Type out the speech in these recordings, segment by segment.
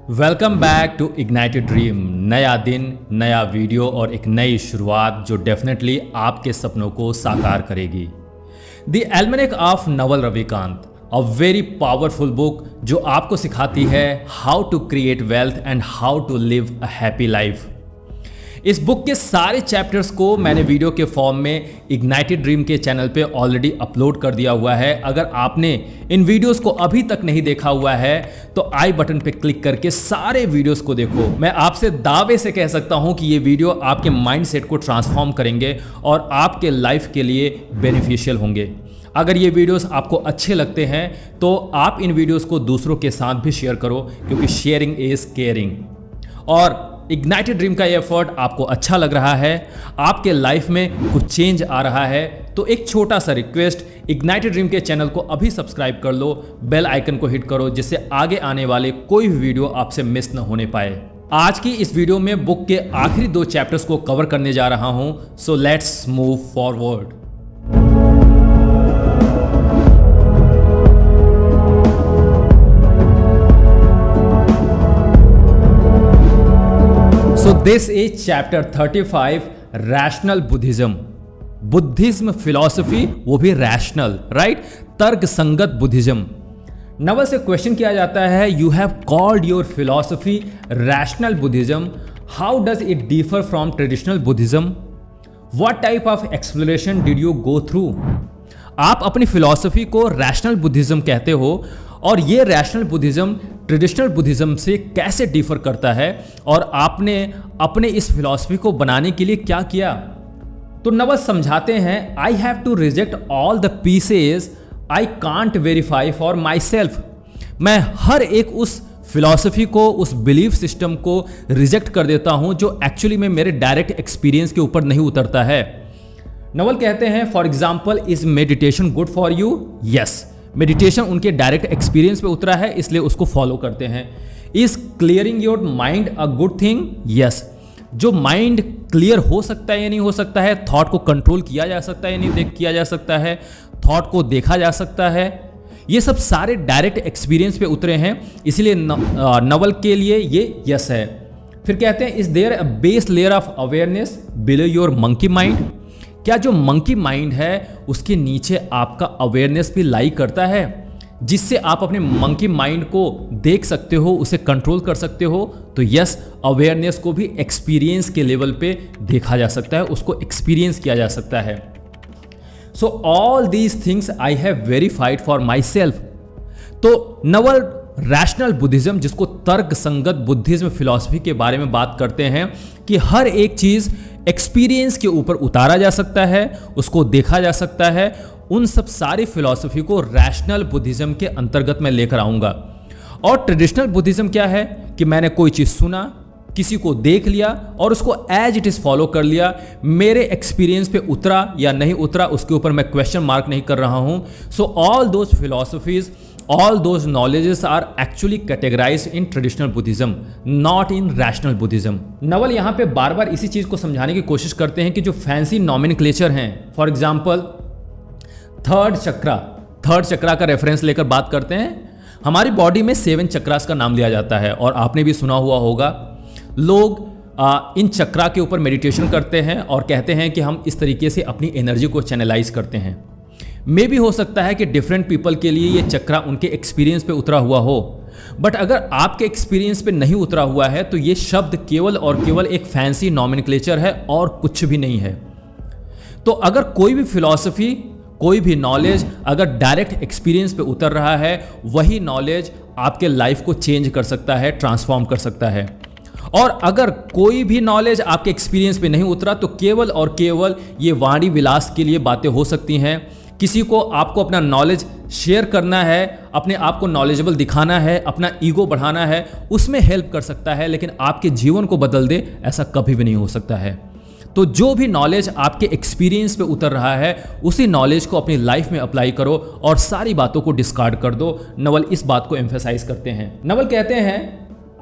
Welcome back to ignited dream. नया दिन, नया वीडियो और एक नई शुरुआत जो डेफिनेटली आपके सपनों को साकार करेगी। The almanack of Naval Ravikant, a very powerful book जो आपको सिखाती है how to create wealth and how to live a happy life. इस बुक के सारे चैप्टर्स को मैंने वीडियो के फॉर्म में इग्नाइटेड ड्रीम के चैनल पे ऑलरेडी अपलोड कर दिया हुआ है। अगर आपने इन वीडियोस को अभी तक नहीं देखा हुआ है तो आई बटन पे क्लिक करके सारे वीडियोस को देखो। मैं आपसे दावे से कह सकता हूं कि ये वीडियो आपके माइंडसेट को ट्रांसफॉर्म करेंगे और आपके लाइफ के लिए बेनिफिशियल होंगे। अगर ये वीडियोस आपको अच्छे लगते हैं तो आप इन वीडियोस को दूसरों के साथ भी शेयर करो, क्योंकि शेयरिंग इज केयरिंग। और इग्नाइटेड ड्रीम का ये एफर्ट आपको अच्छा लग रहा है, आपके लाइफ में कुछ चेंज आ रहा है, तो एक छोटा सा रिक्वेस्ट, इग्नाइटेड ड्रीम के चैनल को अभी सब्सक्राइब कर लो, बेल आइकन को हिट करो, जिससे आगे आने वाले कोई भी वीडियो आपसे मिस न होने पाए। आज की इस वीडियो में बुक के आखिरी 2 चैप्टर्स को कवर करने जा रहा हूं, so let's move forward. So this is chapter 35, rational Buddhism. Buddhism philosophy, वो भी रैशनल, राइट, तर्क संगत बुद्धिज्म। नवल से क्वेश्चन किया जाता है, you have called your philosophy rational Buddhism, how does it differ from traditional Buddhism, what type of exploration did you go through. आप अपनी फिलॉसफी को रैशनल बुद्धिज्म कहते हो, और ये रैशनल बुद्धिज्म ट्रेडिशनल बुद्धिज्म से कैसे डिफर करता है, और आपने अपने इस फिलॉसफी को बनाने के लिए क्या किया। तो नवल समझाते हैं, I have to reject all the pieces I can't verify for myself. मैं हर एक उस फिलॉसफी को, उस बिलीफ सिस्टम को रिजेक्ट कर देता हूं जो एक्चुअली में मेरे डायरेक्ट एक्सपीरियंस के ऊपर नहीं उतरता है। नवल कहते हैं, for example, is meditation good for you? Yes, meditation उनके डायरेक्ट एक्सपीरियंस पे उतरा है, इसलिए उसको फॉलो करते हैं। Is clearing your mind a good thing? Yes, जो माइंड क्लियर हो सकता है या नहीं हो सकता है, थॉट को कंट्रोल किया जा सकता है या नहीं किया जा सकता है, थॉट को देखा जा सकता है, ये सब सारे डायरेक्ट एक्सपीरियंस पे उतरे हैं, इसलिए नवल के लिए ये यस है। फिर कहते हैं, is there a base layer of awareness below your monkey mind? क्या जो मंकी माइंड है उसके नीचे आपका अवेयरनेस भी लाई करता है, जिससे आप अपने मंकी माइंड को देख सकते हो, उसे कंट्रोल कर सकते हो? तो यस, अवेयरनेस को भी एक्सपीरियंस के लेवल पे देखा जा सकता है, उसको एक्सपीरियंस किया जा सकता है। So all these things I have verified for my self. तो नवल रैशनल बुद्धिज्म, जिसको तर्क संगत बुद्धिज्म फिलॉसफी के बारे में बात करते हैं कि हर एक चीज एक्सपीरियंस के ऊपर उतारा जा सकता है, उसको देखा जा सकता है, उन सब सारी फिलॉसफी को रैशनल बुद्धिज्म के अंतर्गत मैं लेकर आऊंगा। और ट्रेडिशनल बुद्धिज्म क्या है कि मैंने कोई चीज सुना, किसी को देख लिया और उसको एज इट इज फॉलो कर लिया, मेरे एक्सपीरियंस पे उतरा या नहीं उतरा उसके ऊपर मैं क्वेश्चन मार्क नहीं कर रहा हूं। So all those philosophies, all those knowledges are actually categorized in traditional Buddhism, not in rational Buddhism। Naval यहाँ पे बार बार इसी चीज को समझाने की कोशिश करते हैं कि जो फैंसी नॉमेनक्लेचर हैं, फॉर एग्जाम्पल थर्ड चक्रा का रेफरेंस लेकर बात करते हैं। हमारी बॉडी में 7 चक्रास का नाम लिया जाता है, और आपने भी सुना हुआ होगा, लोग इन चक्रा के ऊपर मेडिटेशन करते हैं और कहते हैं कि हम इस तरीके से अपनी एनर्जी को चैनलाइज करते हैं। मे भी हो सकता है कि डिफरेंट पीपल के लिए ये चक्रा उनके एक्सपीरियंस पे उतरा हुआ हो, बट अगर आपके एक्सपीरियंस पे नहीं उतरा हुआ है तो ये शब्द केवल और केवल एक फैंसी नॉमेनक्लेचर है और कुछ भी नहीं है। तो अगर कोई भी फिलॉसफी, कोई भी नॉलेज अगर डायरेक्ट एक्सपीरियंस पे उतर रहा है, वही नॉलेज आपके लाइफ को चेंज कर सकता है, ट्रांसफॉर्म कर सकता है। और अगर कोई भी नॉलेज आपके एक्सपीरियंस पे नहीं उतरा तो केवल और केवल ये वाणी विलास के लिए बातें हो सकती हैं। किसी को आपको अपना नॉलेज शेयर करना है, अपने आप को नॉलेजेबल दिखाना है, अपना ईगो बढ़ाना है, उसमें हेल्प कर सकता है, लेकिन आपके जीवन को बदल दे, ऐसा कभी भी नहीं हो सकता है। तो जो भी नॉलेज आपके एक्सपीरियंस पे उतर रहा है, उसी नॉलेज को अपनी लाइफ में अप्लाई करो और सारी बातों को डिस्कार्ड कर दो। नवल इस बात को एम्फेसाइज करते हैं। नवल कहते हैं,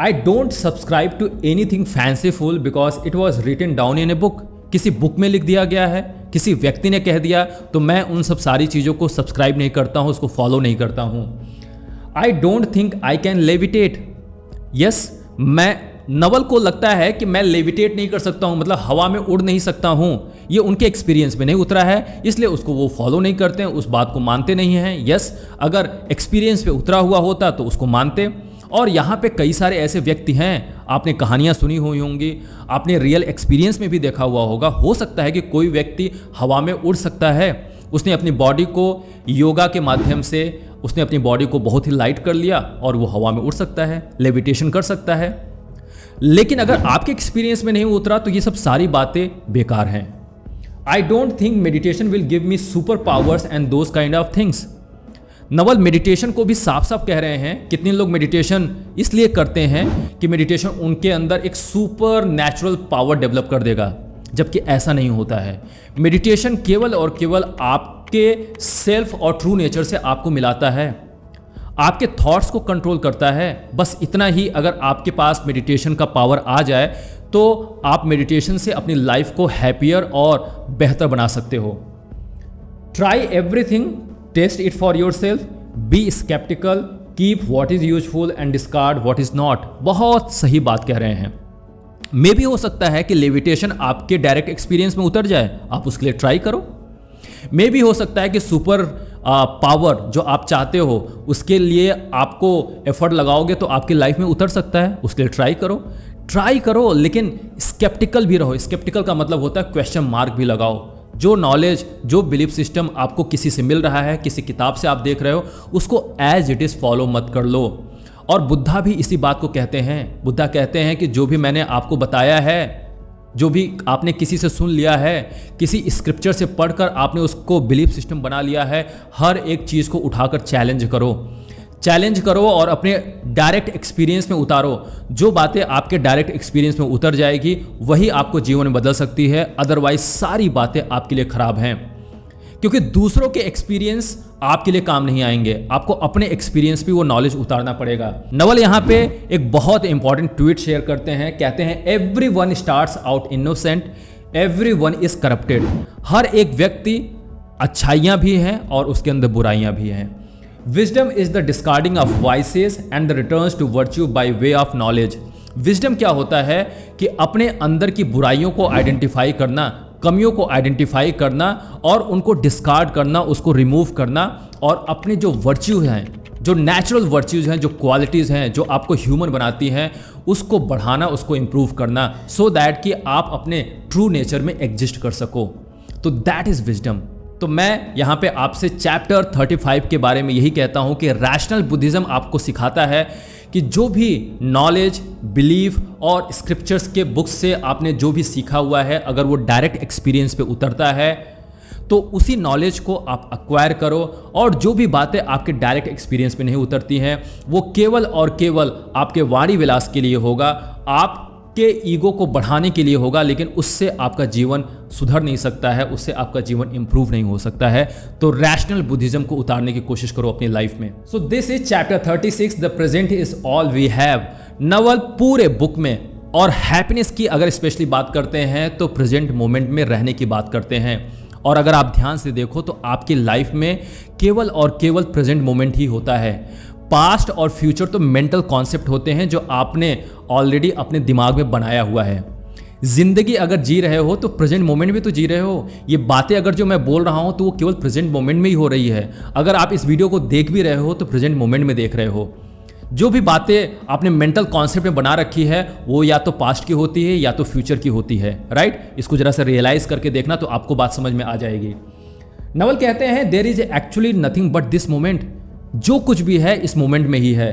I don't subscribe to anything fanciful because it was written down in a book. किसी बुक में लिख दिया गया है, किसी व्यक्ति ने कह दिया, तो मैं उन सब सारी चीज़ों को सब्सक्राइब नहीं करता हूँ, उसको फॉलो नहीं करता हूँ। I don't think I can levitate. Yes, मैं नवल को लगता है कि मैं लेविटेट नहीं कर सकता हूं, मतलब हवा में उड़ नहीं सकता हूं, ये उनके एक्सपीरियंस में नहीं उतरा है, इसलिए उसको वो फॉलो नहीं करते हैं, उस बात को मानते नहीं हैं। यस, अगर एक्सपीरियंस पे उतरा हुआ होता तो उसको मानते। और यहाँ पे कई सारे ऐसे व्यक्ति हैं, आपने कहानियाँ सुनी हुई होंगी, आपने रियल एक्सपीरियंस में भी देखा हुआ होगा। हो सकता है कि कोई व्यक्ति हवा में उड़ सकता है, उसने अपनी बॉडी को योगा के माध्यम से उसने अपनी बॉडी को बहुत ही लाइट कर लिया और वो हवा में उड़ सकता है, लेविटेशन कर सकता है। लेकिन अगर आपके एक्सपीरियंस में नहीं उतरा तो ये सब सारी बातें बेकार हैं। I don't think meditation will give me super powers and those kind of things. Naval meditation को भी साफ साफ कह रहे हैं। कितने लोग मेडिटेशन इसलिए करते हैं कि मेडिटेशन उनके अंदर एक सुपर नेचुरल पावर डेवलप कर देगा, जबकि ऐसा नहीं होता है। मेडिटेशन केवल और केवल आपके सेल्फ और ट्रू नेचर से आपको मिलाता है, आपके थॉट्स को कंट्रोल करता है। बस इतना ही अगर आपके पास मेडिटेशन का पावर आ जाए तो आप मेडिटेशन से अपनी लाइफ को हैप्पियर और बेहतर बना सकते हो। Try everything, test it for yourself, be sceptical, keep what is useful and discard what is not. बहुत सही बात कह रहे हैं। मे भी हो सकता है कि लेविटेशन आपके डायरेक्ट एक्सपीरियंस में उतर जाए, आप उसके लिए ट्राई करो। मे भी हो सकता है कि सुपर पावर जो आप चाहते हो उसके लिए आपको एफर्ट लगाओगे तो आपकी लाइफ में उतर सकता है, उसके लिए ट्राई करो, लेकिन स्केप्टिकल भी रहो। स्केप्टिकल का मतलब होता है क्वेश्चन मार्क भी लगाओ। जो नॉलेज, जो बिलीफ सिस्टम आपको किसी से मिल रहा है, किसी किताब से आप देख रहे हो, उसको एज इट इज़ फॉलो मत कर लो। और बुद्धा भी इसी बात को कहते हैं। बुद्धा कहते हैं कि जो भी मैंने आपको बताया है, जो भी आपने किसी से सुन लिया है, किसी स्क्रिप्चर से पढ़कर आपने उसको बिलीफ सिस्टम बना लिया है, हर एक चीज़ को उठाकर चैलेंज करो और अपने डायरेक्ट एक्सपीरियंस में उतारो। जो बातें आपके डायरेक्ट एक्सपीरियंस में उतर जाएगी वही आपको जीवन में बदल सकती है, अदरवाइज सारी बातें आपके लिए खराब हैं, क्योंकि दूसरों के एक्सपीरियंस आपके लिए काम नहीं आएंगे। आपको अपने एक्सपीरियंस भी वो नॉलेज उतारना पड़ेगा। नवल यहाँ पे एक बहुत इंपॉर्टेंट ट्वीट शेयर करते हैं। कहते हैं everyone starts out innocent, everyone is corrupted. हर एक व्यक्ति अच्छाइयाँ भी हैं और उसके अंदर बुराइयाँ भी हैं। Wisdom is the discarding of vices and the returns to virtue by way of knowledge. Wisdom क्या होता है कि अपने अंदर की बुराइयों को आइडेंटिफाई करना, कमियों को आइडेंटिफाई करना और उनको डिस्कार्ड करना, उसको रिमूव करना, और अपने जो वर्च्यू हैं, जो नेचुरल वर्च्यूज हैं, जो क्वालिटीज़ हैं जो आपको ह्यूमन बनाती हैं, उसको बढ़ाना, उसको इम्प्रूव करना, सो दैट कि आप अपने ट्रू नेचर में एग्जिस्ट कर सको। तो दैट इज़ विजडम। तो मैं यहाँ पे आपसे चैप्टर 35 के बारे में यही कहता हूँ कि रैशनल बुद्धिज़्म आपको सिखाता है कि जो भी नॉलेज, बिलीफ और स्क्रिप्चर्स के बुक्स से आपने जो भी सीखा हुआ है, अगर वो डायरेक्ट एक्सपीरियंस पे उतरता है तो उसी नॉलेज को आप एक्वायर करो। और जो भी बातें आपके डायरेक्ट एक्सपीरियंस पे नहीं उतरती हैं वो केवल और केवल आपके वाणी विलास के लिए होगा, आपके ईगो को बढ़ाने के लिए होगा, लेकिन उससे आपका जीवन सुधर नहीं सकता है, उससे आपका जीवन इंप्रूव नहीं हो सकता है। तो रैशनल बुद्धिज्म को उतारने की कोशिश करो अपनी लाइफ में। So this is chapter 36, the present is all we have. Naval पूरे बुक में, और हैप्पीनेस की अगर स्पेशली बात करते हैं तो प्रेजेंट मोमेंट में रहने की बात करते हैं। और अगर आप ध्यान से देखो तो आपकी लाइफ में केवल और केवल प्रेजेंट मोमेंट ही होता है। पास्ट और फ्यूचर तो मेंटल कॉन्सेप्ट होते हैं जो आपने ऑलरेडी अपने दिमाग में बनाया हुआ है। जिंदगी अगर जी रहे हो तो प्रेजेंट मोमेंट भी तो जी रहे हो। ये बातें अगर जो मैं बोल रहा हूँ तो वो केवल प्रेजेंट मोमेंट में ही हो रही है। अगर आप इस वीडियो को देख भी रहे हो तो प्रेजेंट मोमेंट में देख रहे हो। जो भी बातें आपने मेंटल कॉन्सेप्ट में बना रखी है वो या तो पास्ट की होती है या तो फ्यूचर की होती है, राइट। इसको जरा सा रियलाइज करके देखना तो आपको बात समझ में आ जाएगी। नवल कहते हैं there is actually nothing but this moment. जो कुछ भी है इस मोमेंट में ही है।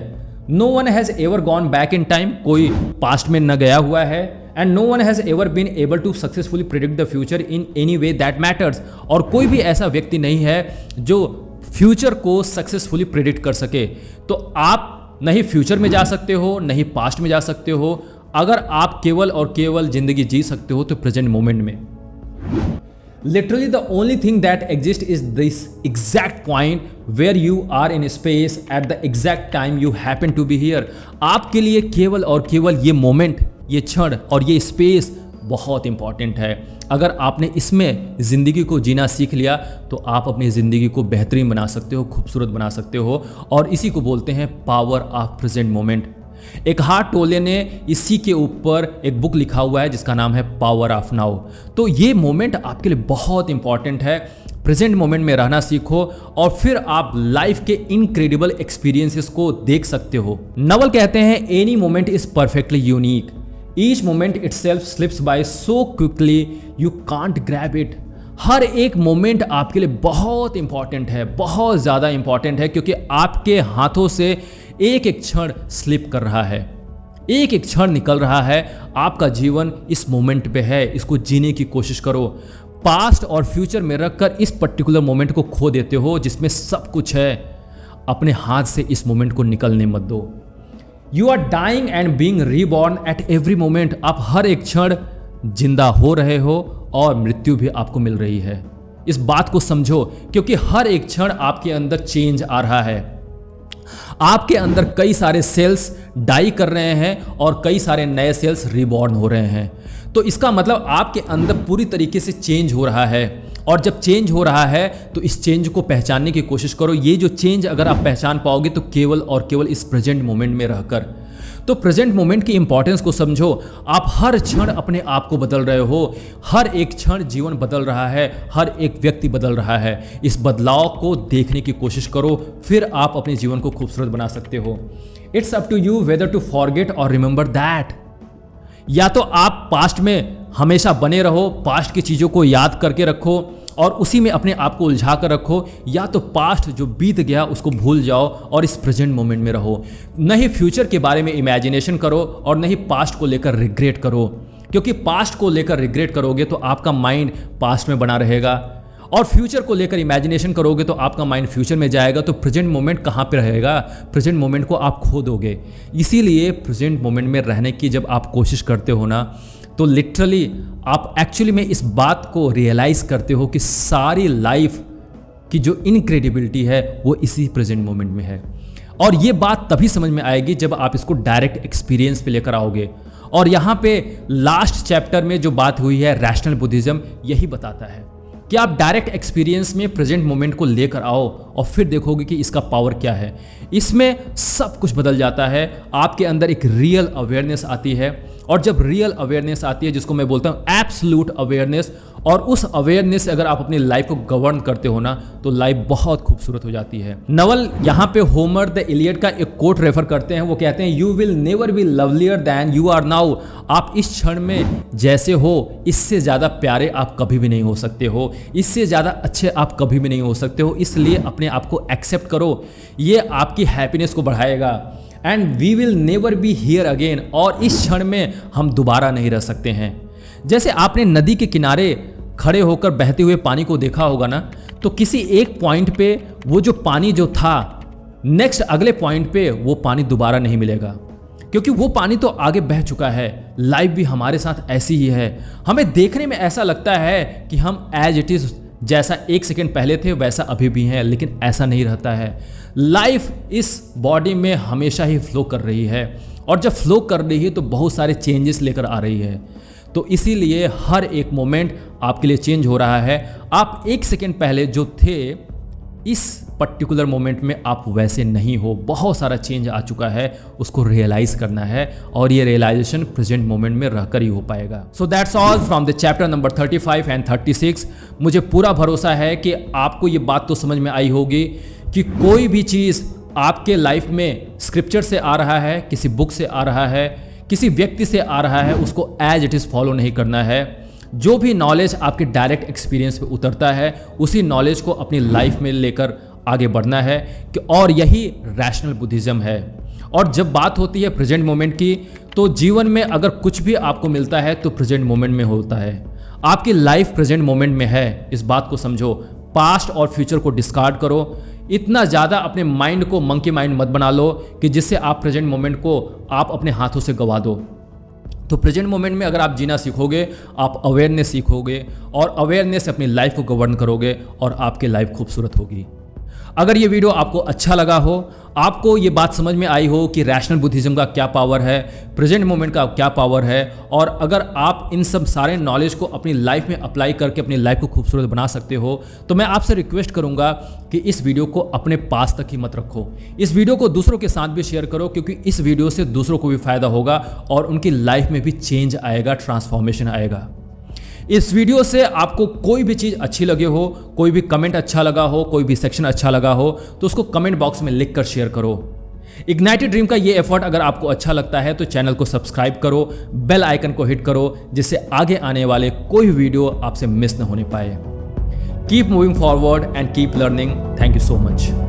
No one has ever gone back in time, कोई पास्ट में न गया हुआ है। And no one has ever been able to successfully predict the future in any way that matters. और कोई भी ऐसा व्यक्ति नहीं है जो फ्यूचर को सक्सेसफुली प्रिडिक्ट कर सके। तो आप नहीं फ्यूचर में जा सकते हो, नहीं पास्ट में जा सकते हो। अगर आप केवल और केवल जिंदगी जी सकते हो तो प्रेजेंट मोमेंट में। Literally the only thing that exist is this exact point where you are in space at the exact time you happen to be here. आपके लिए केवल और केवल ये मोमेंट, ये क्षण और ये स्पेस बहुत इंपॉर्टेंट है। अगर आपने इसमें ज़िंदगी को जीना सीख लिया तो आप अपनी ज़िंदगी को बेहतरीन बना सकते हो, खूबसूरत बना सकते हो। और इसी को बोलते हैं पावर ऑफ प्रेजेंट मोमेंट। एकहार्ट टोले ने इसी के ऊपर एक बुक लिखा हुआ है जिसका नाम है पावर ऑफ नाउ। तो ये मोमेंट आपके लिए बहुत इंपॉर्टेंट है। प्रेजेंट मोमेंट में रहना सीखो और फिर आप लाइफ के इनक्रेडिबल एक्सपीरियंसेस को देख सकते हो। नवल कहते हैं any moment is perfectly unique, each moment itself slips by so quickly you can't grab it. हर एक मोमेंट आपके लिए बहुत इंपॉर्टेंट है, बहुत ज़्यादा इंपॉर्टेंट है, क्योंकि आपके हाथों से एक एक क्षण स्लिप कर रहा है, एक एक क्षण निकल रहा है। आपका जीवन इस मोमेंट पे है, इसको जीने की कोशिश करो। पास्ट और फ्यूचर में रखकर इस पर्टिकुलर मोमेंट को खो देते हो जिसमें सब कुछ है। अपने हाथ से इस मोमेंट को निकलने मत दो। You are dying and being reborn at every moment. आप हर एक क्षण जिंदा हो रहे हो और मृत्यु भी आपको मिल रही है। इस बात को समझो, क्योंकि हर एक क्षण आपके अंदर चेंज आ रहा है। आपके अंदर कई सारे सेल्स डाई कर रहे हैं और कई सारे नए सेल्स रीबॉर्न हो रहे हैं। तो इसका मतलब आपके अंदर पूरी तरीके से चेंज हो रहा है। और जब चेंज हो रहा है तो इस चेंज को पहचानने की कोशिश करो। ये जो चेंज अगर आप पहचान पाओगे तो केवल और केवल इस प्रेजेंट मोमेंट में रहकर। तो प्रेजेंट मोमेंट की इंपॉर्टेंस को समझो। आप हर क्षण अपने आप को बदल रहे हो, हर एक क्षण जीवन बदल रहा है, हर एक व्यक्ति बदल रहा है। इस बदलाव को देखने की कोशिश करो, फिर आप अपने जीवन को खूबसूरत बना सकते हो। It's up to you whether to forget और रिमेंबर दैट। या तो आप पास्ट में हमेशा बने रहो, पास्ट की चीज़ों को याद करके रखो और उसी में अपने आप को उलझा कर रखो, या तो पास्ट जो बीत गया उसको भूल जाओ और इस प्रेजेंट मोमेंट में रहो। न ही फ्यूचर के बारे में इमेजिनेशन करो और न ही पास्ट को लेकर रिग्रेट करो, क्योंकि पास्ट को लेकर रिग्रेट करोगे तो आपका माइंड पास्ट में बना रहेगा और फ्यूचर को लेकर इमेजिनेशन करोगे तो आपका माइंड फ्यूचर में जाएगा। तो प्रेजेंट मोमेंट कहाँ पे रहेगा? प्रेजेंट मोमेंट को आप खो दोगे। इसीलिए प्रेजेंट मोमेंट में रहने की जब आप कोशिश करते हो ना, तो लिटरली आप एक्चुअली में इस बात को रियलाइज़ करते हो कि सारी लाइफ की जो इनक्रेडिबिलिटी है वो इसी प्रेजेंट मोमेंट में है। और ये बात तभी समझ में आएगी जब आप इसको डायरेक्ट एक्सपीरियंस पे लेकर आओगे। और यहाँ पे लास्ट चैप्टर में जो बात हुई है रैशनल बुद्धिज्म, यही बताता है कि आप डायरेक्ट एक्सपीरियंस में प्रेजेंट मोमेंट को लेकर आओ और फिर देखोगे कि इसका पावर क्या है। इसमें सब कुछ बदल जाता है। आपके अंदर एक रियल अवेयरनेस आती है, और जब रियल अवेयरनेस आती है, जिसको मैं बोलता हूँ एब्सोल्यूट अवेयरनेस, और उस अवेयरनेस से अगर आप अपनी लाइफ को गवर्न करते हो ना, तो लाइफ बहुत खूबसूरत हो जाती है। नवल यहाँ पे होमर द इलियड का एक कोट रेफर करते हैं। वो कहते हैं you will never be lovelier than you are now. आप इस क्षण में जैसे हो, इससे ज़्यादा प्यारे आप कभी भी नहीं हो सकते हो, इससे ज़्यादा अच्छे आप कभी भी नहीं हो सकते हो। इसलिए अपने आप को एक्सेप्ट करो, ये आपकी हैप्पीनेस को बढ़ाएगा। And we will never be here again. और इस क्षण में हम दोबारा नहीं रह सकते हैं। जैसे आपने नदी के किनारे खड़े होकर बहते हुए पानी को देखा होगा ना, तो किसी एक पॉइंट पे वो जो पानी जो था, नेक्स्ट अगले पॉइंट पे वो पानी दोबारा नहीं मिलेगा, क्योंकि वो पानी तो आगे बह चुका है। लाइफ भी हमारे साथ ऐसी ही है। हमें देखने में ऐसा लगता है कि हम एज इट इज़ जैसा एक सेकेंड पहले थे वैसा अभी भी हैं, लेकिन ऐसा नहीं रहता है। लाइफ इस बॉडी में हमेशा ही फ्लो कर रही है, और जब फ्लो कर रही है तो बहुत सारे चेंजेस लेकर आ रही है। तो इसीलिए हर एक मोमेंट आपके लिए चेंज हो रहा है। आप एक सेकेंड पहले जो थे, इस पर्टिकुलर मोमेंट में आप वैसे नहीं हो। बहुत सारा चेंज आ चुका है, उसको रियलाइज़ करना है, और ये रियलाइजेशन प्रेजेंट मोमेंट में रहकर ही हो पाएगा। So that's all from the chapter number 35 and 36। मुझे पूरा भरोसा है कि आपको ये बात तो समझ में आई होगी कि कोई भी चीज़ आपके लाइफ में स्क्रिप्चर से आ रहा है, किसी बुक से आ रहा है, किसी व्यक्ति से आ रहा है, उसको एज इट इज़ फॉलो नहीं करना है। जो भी नॉलेज आपके डायरेक्ट एक्सपीरियंस पे उतरता है, उसी नॉलेज को अपनी लाइफ में लेकर आगे बढ़ना है कि, और यही रैशनल बुद्धिज्म है। और जब बात होती है प्रेजेंट मोमेंट की, तो जीवन में अगर कुछ भी आपको मिलता है तो प्रेजेंट मोमेंट में होता है। आपकी लाइफ प्रेजेंट मोमेंट में है, इस बात को समझो। पास्ट और फ्यूचर को डिस्कार्ड करो। इतना ज़्यादा अपने माइंड को मंकी माइंड मत बना लो कि जिससे आप प्रेजेंट मोमेंट को आप अपने हाथों से गवा दो। तो प्रेजेंट मोमेंट में अगर आप जीना सीखोगे, आप अवेयरनेस सीखोगे, और अवेयरनेस से अपनी लाइफ को गवर्न करोगे, और आपकी लाइफ खूबसूरत होगी। अगर ये वीडियो आपको अच्छा लगा हो, आपको ये बात समझ में आई हो कि रैशनल बुद्धिज्म का क्या पावर है, प्रेजेंट मोमेंट का क्या पावर है, और अगर आप इन सब सारे नॉलेज को अपनी लाइफ में अप्लाई करके अपनी लाइफ को खूबसूरत बना सकते हो, तो मैं आपसे रिक्वेस्ट करूंगा कि इस वीडियो को अपने पास तक ही मत रखो। इस वीडियो को दूसरों के साथ भी शेयर करो, क्योंकि इस वीडियो से दूसरों को भी फायदा होगा और उनकी लाइफ में भी चेंज आएगा, ट्रांसफॉर्मेशन आएगा। इस वीडियो से आपको कोई भी चीज़ अच्छी लगे हो, कोई भी कमेंट अच्छा लगा हो, कोई भी सेक्शन अच्छा लगा हो, तो उसको कमेंट बॉक्स में लिख कर शेयर करो। इग्नाइटेड ड्रीम का ये एफर्ट अगर आपको अच्छा लगता है तो चैनल को सब्सक्राइब करो, बेल आइकन को हिट करो, जिससे आगे आने वाले कोई वीडियो आपसे मिस न होने पाए। Keep moving forward and keep learning. Thank you so much.